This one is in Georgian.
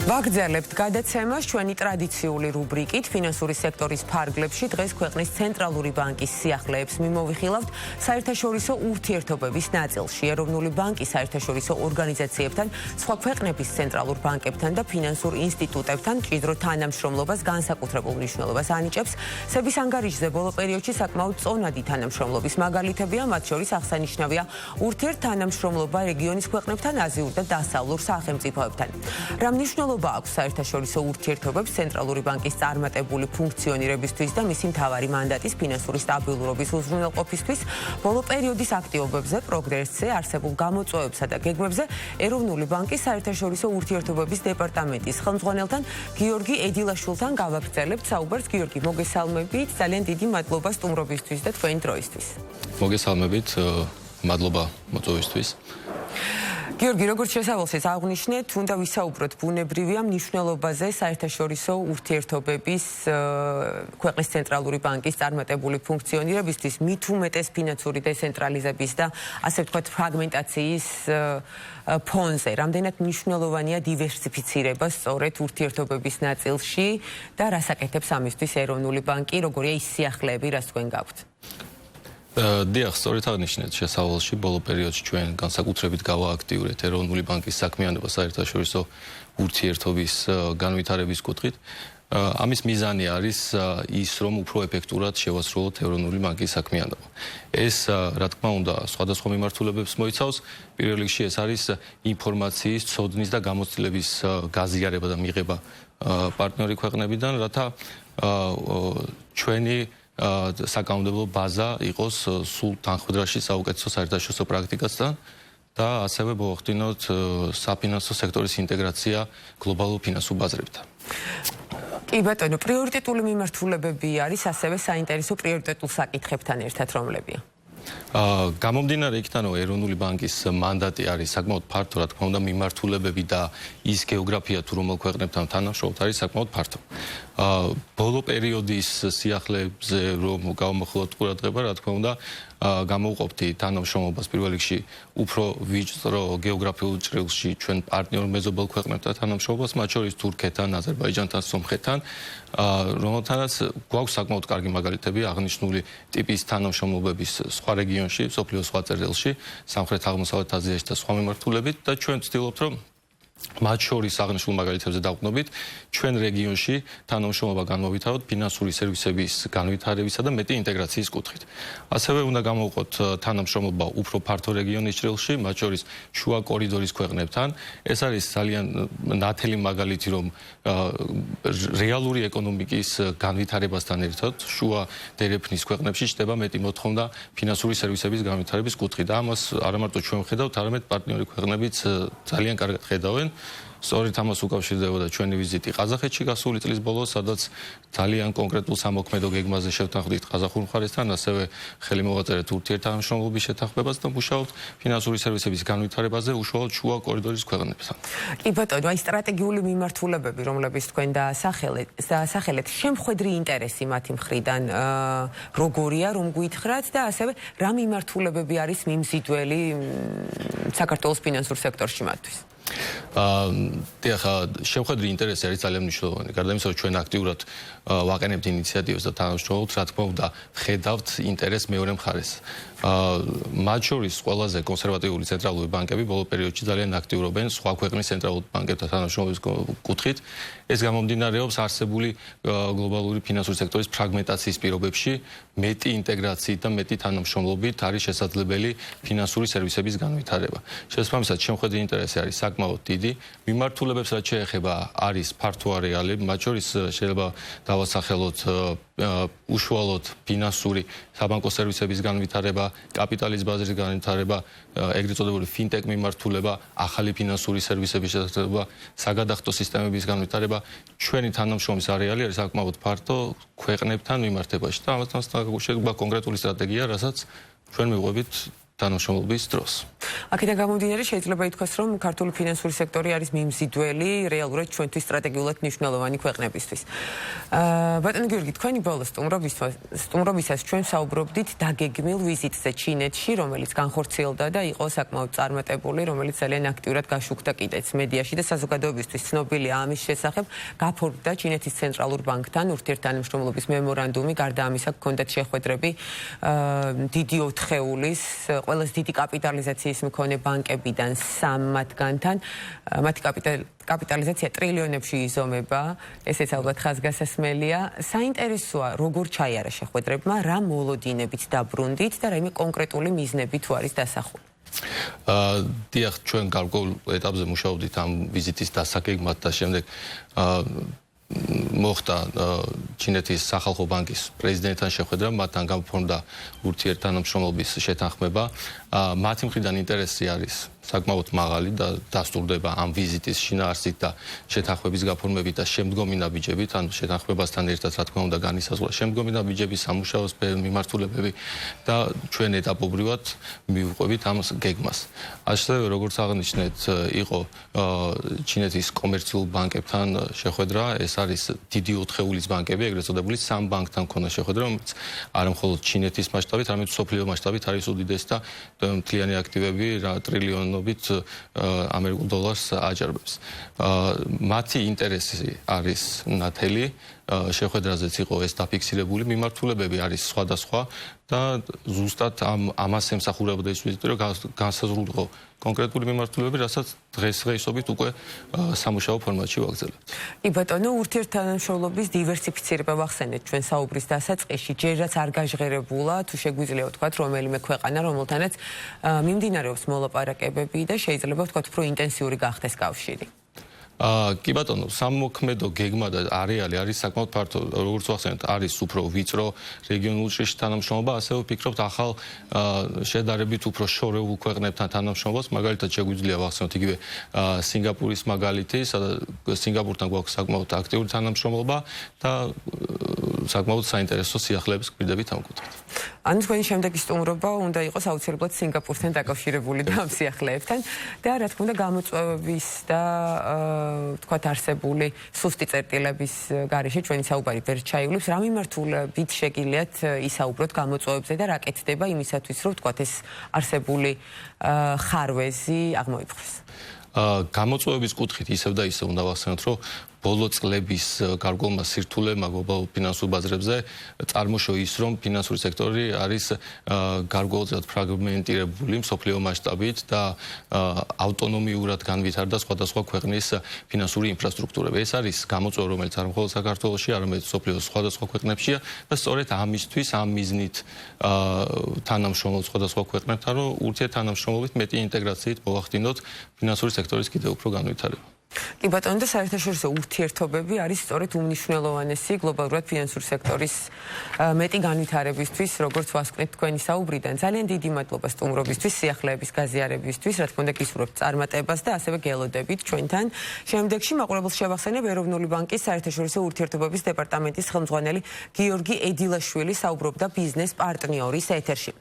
ვაგრძელებთ გადაცემას ჩვენი ტრადიციული რუბრიკით ფინანსური სექტორის ფარგლებში დღეს ქვეყნის ცენტრალური ბანკის სიახლეებს მიმოვიხილავთ საერთაშორისო ურთიერთობების ნაწილში ეროვნული ბანკი საერთაშორისო ორგანიზაციებთან, სხვა ქვეყნების ცენტრალურ ბანკებთან და ფინანსურ ინსტიტუტებთან მჭიდრო თანამშრომლობას განსაკუთრებულ მნიშვნელობას ანიჭებს. სების ანგარიშზე ბოლო პერიოდში საკმაოდ წონადი თანამშრომლობის მაგალითებია, მათ შორის აღსანიშნავია ურთიერთთანამშრომლობა რეგიონის ქვეყნებთან, აზიურ და დასავლურ სახელმწიფოებთან. რა მნიშვნელობა აქვს საერთაშორისო ურთიერთობებს ცენტრალური ბანკის წარმატებული ფუნქციონირებისთვის და მისი მთავარი მანდატის ფინანსური სტაბილურობის უზრუნველყოფისთვის, ბოლო პერიოდის აქტივობებზე, პროგრესზე, არსებულ გამოწვევებსა და გეგმებზე ეროვნული ბანკის საერთაშორისო ურთიერთობების დეპარტამენტის ხელმძღვანელთან გიორგი ედილაშვილთან გავაგრძელებთ საუბარს. გიორგი, მოგესალმებით, ძალიან დიდი მადლობა სტუმრობისთვის და თქვენი დროისთვის. მოგესალმებით, მადლობა მოწვევისთვის. გიორგი, როგორც შესავალს აღნიშნეთ, უნდა ვისაუბროთ ბუნებრივია მნიშვნელობაზე საერთაშორისო ურთიერთობების ქვეყნის ცენტრალური ბანკის წარმატებული ფუნქციონირებისთვის, მით უმეტეს ფინანსური დეცენტრალიზების და ასე ვთქვათ ფრაგმენტაციის ფონზე. რამდენად მნიშვნელოვანია დივერსიფიცირება სწორედ ურთიერთობების ნაწილში და რას აკეთებს ამისთვის ეროვნული ბანკი, როგორია ის სიახლეები, რაც თქვენ გაქვთ? დიახ, სწორედ აღნიშნეთ შესავალში, ბოლო პერიოდში ჩვენ განსაკუთრებით გავააქტიურეთ ეროვნული ბანკის საქმიანობა საერთაშორისო ურთიერთობის განვითარების კუთხით. ამის მიზანი არის ის, რომ უფრო ეფექტურად შევასრულოთ ეროვნული ბანკის საქმიანობა. ეს, რა თქმა უნდა, სხვადასხვა მიმართულებებს მოიცავს. პირველ რიგში ეს არის ინფორმაციის, ცოდნის და გამოცდილების გაზიარება და მიღება პარტნიორი ქვეყნებიდან, რათა ჩვენი საკანონმდებლო ბაზა იყოს სულ თანხმდრაში საუკეთესო საერთაშორისო პრაქტიკასთან და ასევე მოახდინოთ საფინანსო სექტორის ინტეგრაცია გლობალურ ფინანსურ ბაზრებთან. კი ბატონო, პრიორიტეტული მიმართულებები არის ასევე საინტერესო პრიორიტეტულ საკითხებთან ერთად რომლებია? გამომდინარე იქიდან, რომ ეროვნული ბანკის მანდატი არის საკმაოდ ფართო, რა თქმა უნდა, მიმართულებები და ის გეოგრაფია თუ რომელ ქვეყნებთან თანამშრომლობთ არის საკმაოდ ფართო. ბოლო პერიოდის სიახლეებზე რომ გავამახვილოთ ყურადღება, რა თქმა უნდა, გამოვყოფთ თანამშრომლობას პირველ რიგში უფრო ვიწრო გეოგრაფიულ ჭრილში ჩვენ პარტნიორ მეზობელ ქვეყნებთან თანამშრომლობას, მათ შორის თურქეთთან, აზერბაიჯანთან, სომხეთთან, რომელთანაც გვაქვს საკმაოდ კარგი მაგალითები აღნიშნული ტიპის თანამშრომლობების სხვა რეგიონში, მსოფლიოს სხვა წერტილში, სამხრეთ-აღმოსავლეთ აზიაში და სხვა მიმართულებით და ჩვენ ვცდილობთ, რომ მათ შორის აღნიშნულ მაგალითებზე დავყნობით, ჩვენ რეგიონში თანამშრომლობა განმოვითაროთ ფინანსური სერვისების განვითარებისა და მეტი ინტეგრაციის კუთხით. ასევე უნდა გამოვყოთ თანამშრომლობა უფრო ფართო რეგიონის ჭრილში, მათ შორის შუა კორიდორის ქვეყნებთან. ეს არის ძალიან ნათელი მაგალითი, რომ რეალური ეკონომიკის განვითარებასთან ერთად შუა დერეფნის ქვეყნებში ჩნდება მეტი მოთხოვნა ფინანსური სერვისების განვითარების კუთხით. და ამას არა მარტო ჩვენ ვხედავთ, არამედ პარტნიორი ქვეყნებიც ძალიან კარგად ხედავენ. სწორედ ამას უკავშირდებოდა ჩვენი ვიზიტი ყაზახეთში გასული წლის ბოლოს, სადაც ძალიან კონკრეტულ სამოქმედო გეგმაზე შევთანხმდით ყაზახურ მხარესთან, ასევე ხელი მოვაწერეთ ურთიერთთანამშრომლობის შეთანხმებას და მუშაობთ ფინანსური სერვისების განვითარებაზე უშუალოდ შუა კორიდორის ქვეყნებთან. კი ბატონო, აი სტრატეგიული მიმართულებები, რომლებიც თქვენ დაასახელეთ, შემხედრი ინტერესი მათი მხრიდან როგორია, რომ გითხრათ და ასევე რა მიმართულებები არის მიმზიდველი საქართველოს ფინანსურ სექტორში მათთვის? დიახ, შემხედრი ინტერესი არის ძალიან მნიშვნელოვანი. გარდა იმისა, რომ ჩვენ აქტიურად ვაყენებთ ინიციატივებს და თანამშრომლობთ, რა თქმა უნდა, ვხედავთ ინტერესს მეორე მხარეს. მათ შორის ყველაზე კონსერვატიული ცენტრალური ბანკები ბოლო პერიოდში ძალიან აქტიურობენ სხვა ქვეყნის ცენტრალურ ბანკებთან თანამშრომლობის კუთხით. ეს გამომდინარეობს არსებული გლობალური ფინანსური სექტორის ფრაგმენტაციის პირობებში, მეტი ინტეგრაციით და მეტი თანამშრომლობით არის შესაძლებელი ფინანსური სერვისების განვითარება. შესაბამისად, შემხედრი ინტერესი არის საკმაოდ დიდი. მიმართულებებს რაც შეეხება არის ფართო არეალი, მათ შორის შეიძლება დავასახელოთ უშუალოდ ფინანსური საბანკო სერვისების განვითარება, კაპიტალის ბაზრის განვითარება, ეგრეთ წოდებული ფინტექ მიმართულება, ახალი ფინანსური სერვისების შესაძლებლობა, საგადახდო სისტემების განვითარება. ჩვენი თანამშრომლობის არეალი არის საკმაოდ ფართო ქვეყნებთან მიმართებაში და ამასთან შეგება კონკრეტული სტრატეგია, რასაც ჩვენ მივყვებით თანამშრომლობის დროს. აქედან გამომდინარე შეიძლება ითქვას, რომ ქართული ფინანსური სექტორი არის მიმზიდველი რეალურად ჩვენთვის სტრატეგიულად მნიშვნელოვანი ქვეყნებისთვის. ბატონო გიორგი, თქვენი ბოლო სტუმრობისას ჩვენ საუბრობდით დაგეგმილ ვიზიტზე ჩინეთში, რომელიც განხორციელდა და იყო საკმაოდ წარმატებული, რომელიც ძალიან აქტიურად გაშუქდა კიდეც მედიაში და საზოგადოებისთვის ცნობილია ამის შესახებ. გაფორმდა ჩინეთის ცენტრალურ ბანკთან ურთიერთთანამშრომლობის მემორანდუმი, გარდა ამისა ჰქონდათ შეხვედრები დიდი 4-ეულის ყველაზე დიდი კაპიტალიზაციის მქონე ბანკებიდან 3 მათგანთან. მათი კაპიტალიზაცია ტრილიონებში იზომება, ესეც ალბათ ხაზგასასმელია. საინტერესოა, როგორ ჩაიარა შეხვედრებმა, რა მოლოდინებით დაბრუნდით და რაიმე კონკრეტული მიზნები თუ არის დასახული. დიახ, ჩვენ გარკვეულ ეტაპზე მუშაობდით ამ ვიზიტის დასაგეგმად და შემდეგ მოხდა ჩინეთის სახალხო ბანკის პრეზიდენტთან შეხვედრა, მათთან გამოფორმდა ურთიერთთანამშრომლობის შეთანხმება. მათი მხრიდან ინტერესი არის საკმაოდ მაღალი და დასტურდება ამ ვიზიტის შინაარსით და შეთანხმების გაფორმებით და შემდგომი ნაბიჯებით, ანუ შეთანხმებასთან ერთად რა თქმა უნდა განისაზღვრა შემდგომი ნაბიჯები, სამუშაო მიმართულებები და ჩვენ ეტაპობრივად მივყვებით ამ გეგმას. ასევე როგორც აღნიშნეთ, იყო ჩინეთის კომერციულ ბანკებთან შეხვედრა, ეს არის დიდი 4-ეულის ბანკები, ეგრეთ წოდებული 3 ბანკთან ქონდა შეხვედრა, რომელიც არა მხოლოდ ჩინეთის მასშტაბით, არამედ მსოფლიო მასშტაბით არის უდიდესი და მთლიანი აქტივები ტრილიონობით ამერიკულ დოლარს აჯარებს. მათი ინტერესი არის ნათელი, შეხვედრაზეც იყო ეს დაფიქსირებული, მიმართულებები არის სხვადასხვა და ზუსტად ამას ემსახურებოდა ის ვიზიტი, რომ განსაზღვრულიყო კონკრეტული მიმართულებები, რასაც დღესდღეობით უკვე სამუშაო ფორმატში ვაგრძელებთ. ბატონო, ურთიერთთანამშრომლობის დივერსიფიცირება ვახსენეთ ჩვენ საუბრის დასაწყისში, ჯერაც არ გაჟღერებულა, თუ შეგვიძლია ვთქვათ, რომელიმე ქვეყანა, რომელთანაც მიმდინარეობს მოლაპარაკებები და შეიძლება ვთქვათ, უფრო ინტენსიური გახდეს კავშირი. კი ბატონო, სამოქმედო გეგმა და არეალი არის საკმაოდ ფართო, როგორც ვახსენეთ, არის უფრო ვიწრო რეგიონული თანამშრომლობა, ასევე ვფიქრობთ ახალ შედარებით უფრო შორეულ ქვეყნებთან თანამშრომლობას, მაგალითად შეგვიძლია ვახსენოთ იგივე სინგაპურის მაგალითი, სადაც სინგაპურთან გვაქვს საკმაოდ აქტიური თანამშრომლობა და საკმაოდ საინტერესო სიახლეების გვირდებით ამ კუთხით. ანუ თქვენი შემდეგი სტუმრობა უნდა იყოს აუცილებლად სინგაპურთან დაკავშირებული და ამ სიახლეებთან და რა თქმა უნდა გამოწვევების და თქვათ არსებული სუსტი წერტილების გარეშე ჩვენი საუბარი ვერ ჩაივლებს. რა მიმართულებით შეგიძლიათ ისაუბროთ გამოწვევებზე და რა კეთდება იმისათვის, რომ თქვათ ეს არსებული ხარვეზი აღმოიფხვრეს? გამოწვევების კუთხით ისევ და ისევ უნდა ვახსენოთ, რომ ბოლო წლების გარკვეულმა სირთულეებმა გლობალურ ფინანსურ ბაზრებზე წარმოშო ის, რომ ფინანსური სექტორი არის გარკვეულწილად ფრაგმენტირებული მსოფლიო მასშტაბით და ავტონომიურად განვითარდა სხვადასხვა ქვეყნის ფინანსური ინფრასტრუქტურები. ეს არის გამოწვევა, რომელიც არ მხოლოდ საქართველოში, არამედ მსოფლიოს სხვადასხვა ქვეყნებშია და სწორედ ამისთვის, ამ მიზნით თანამშრომლობთ სხვადასხვა ქვეყნებთან, რომ ურთიერთთანამშრომლობით მეტი ინტეგრაციით მოვახდინოთ ფინანსური სექტორის კიდევ უფრო განვითარება. კი ბატონო, და საერთაშორისო ურთიერთობები არის სწორედ უმნიშვნელოვანესი გლობალურად ფინანსური სექტორის მეტი განვითარებისთვის, როგორც ვასკვნით თქვენი საუბრიდან. ძალიან დიდი მადლობა სტუმრობისთვის, სიახლეების გაზიარებისთვის, რა თქმა უნდა გისურვებთ წარმატებას და ასევე გელოდებით ჩვენთან. შემდეგში მაყურებელს შევახსენებ ეროვნული ბანკის საერთაშორისო ურთიერთობების დეპარტამენტის ხელმძღვანელი გიორგი ედილაშვილი საუბრობდა ბიზნეს პარტნიორის ეთერში.